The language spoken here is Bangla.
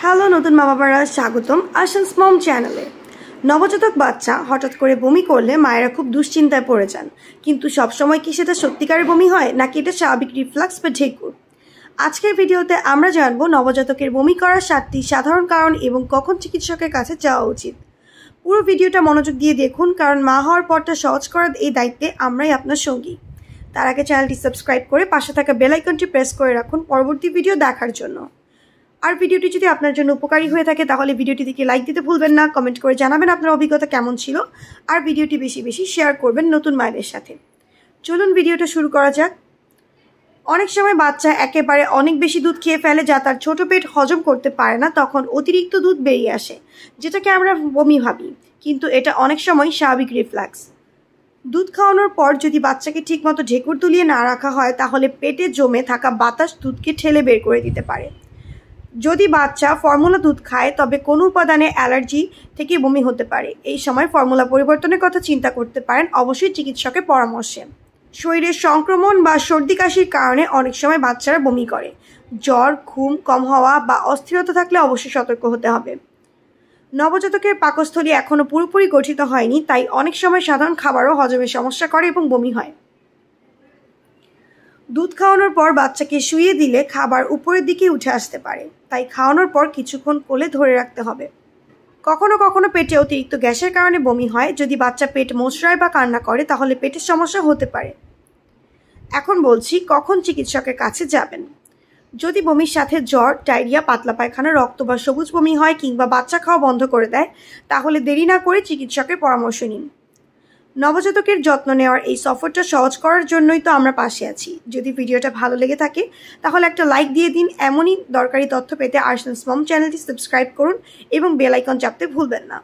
হ্যালো নতুন মা বাবারা, স্বাগতম আশাস মম চ্যানেলে। নবজাতক বাচ্চা হঠাৎ করে বমি করলে মায়েরা খুব দুশ্চিন্তায় পড়ে যান, কিন্তু সবসময় কি সেটা সত্যিকারের বমি হয় নাকি এটা স্বাভাবিক রিফ্লাক্স বা ঢেকুর? আজকের ভিডিওতে আমরা জানবো নবজাতকের বমি করার 7টি সাধারণ কারণ এবং কখন চিকিৎসকের কাছে যাওয়া উচিত। পুরো ভিডিওটা মনোযোগ দিয়ে দেখুন, কারণ মা হওয়ার পরটা সহজ করার এই দায়িত্বে আমরাই আপনার সঙ্গী। তার আগে চ্যানেলটি সাবস্ক্রাইব করে পাশে থাকা বেল আইকনটি প্রেস করে রাখুন পরবর্তী ভিডিও দেখার জন্য। আর ভিডিওটি যদি আপনার জন্য উপকারী হয়ে থাকে তাহলে ভিডিওটি থেকে লাইক দিতে ভুলবেন না, কমেন্ট করে জানাবেন আপনার অভিজ্ঞতা কেমন ছিল, আর ভিডিওটি বেশি বেশি শেয়ার করবেন নতুন মায়েদের সাথে। চলুন ভিডিওটা শুরু করা যাক। অনেক সময় বাচ্চা একেবারে অনেক বেশি দুধ খেয়ে ফেলে যা তার ছোট পেট হজম করতে পারে না, তখন অতিরিক্ত দুধ বেরিয়ে আসে, যেটাকে আমরা বমি ভাবি, কিন্তু এটা অনেক সময় স্বাভাবিক রিফ্লাক্স। দুধ খাওয়ানোর পর যদি বাচ্চাকে ঠিকমতো ঢেকুর তুলিয়ে না রাখা হয় তাহলে পেটে জমে থাকা বাতাস দুধকে ঠেলে বের করে দিতে পারে। যদি বাচ্চা ফর্মুলা দুধ খায় তবে কোনো উপাদানে অ্যালার্জি থেকে বমি হতে পারে। এই সময় ফর্মুলা পরিবর্তনের কথা চিন্তা করতে পারেন, অবশ্যই চিকিৎসকের পরামর্শে। শরীরের সংক্রমণ বা সর্দি কাশির কারণে অনেক সময় বাচ্চারা বমি করে। জ্বর, ঘুম কম হওয়া বা অস্থিরতা থাকলে অবশ্যই সতর্ক হতে হবে। নবজাতকের পাকস্থলী এখনও পুরোপুরি গঠিত হয়নি, তাই অনেক সময় সাধারণ খাবারও হজমের সমস্যা করে এবং বমি হয়। দুধ খাওয়ানোর পর বাচ্চাকে শুইয়ে দিলে খাবার উপরের দিকে উঠে আসতে পারে, তাই খাওয়ানোর পর কিছুক্ষণ কোলে ধরে রাখতে হবে। কখনো কখনো পেটে অতিরিক্ত গ্যাসের কারণে বমি হয়। যদি বাচ্চা পেট মোচড়ায় বা কান্না করে তাহলে পেটের সমস্যা হতে পারে। এখন বলছি কখন চিকিৎসকের কাছে যাবেন। যদি বমির সাথে জ্বর, ডায়রিয়া, পাতলা পায়খানা, রক্ত বা সবুজ বমি হয় কিংবা বাচ্চা খাওয়া বন্ধ করে দেয় তাহলে দেরি না করে চিকিৎসকের পরামর্শ নিন। নবজাতকের যত্ন নেওয়ার এই সফরটা সহজ করার জন্যই তো আমরা পাশে আছি। যদি ভিডিওটা ভালো লেগে থাকে তাহলে একটা লাইক দিয়ে দিন। এমনই দরকারি তথ্য পেতে আশাস মম চ্যানেলটি সাবস্ক্রাইব করুন এবং বেল আইকন চাপতে ভুলবেন না।